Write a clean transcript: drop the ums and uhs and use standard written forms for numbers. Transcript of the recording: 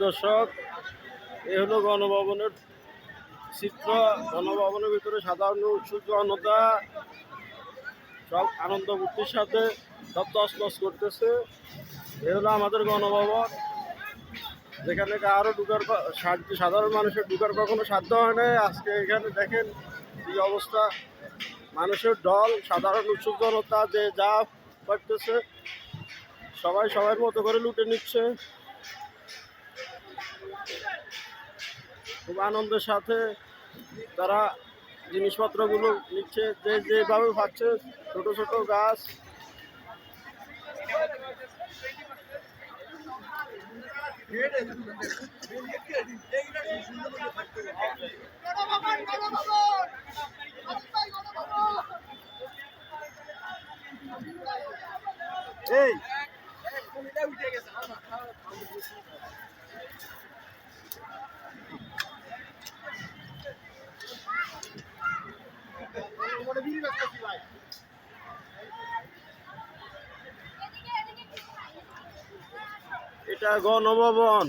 দর্শক, এ হলো গণভবনের চিত্র। গণভবনের ভিতরে সাধারণ উৎসুক জনতা সব আনন্দ ফুর্তির সাথে সব তছনছ করতেছে। এ হলো আমাদের গণভবন, যেখানে কারো ঢুকার সাধারণ মানুষের ঢুকার কখনো সাধ্য হয় না। আজকে এখানে দেখেন এই অবস্থা, মানুষের ঢল, সাধারণ উৎসুক জনতা যে যা করতেছে, সবাই সবার মতো করে লুটে নিচ্ছে। খুব আনন্দের সাথে তারা জিনিসপত্রগুলো নিচ্ছে, যে যেভাবে পাচ্ছে। ছোট ছোট গাছ, এই এটা গণভবন।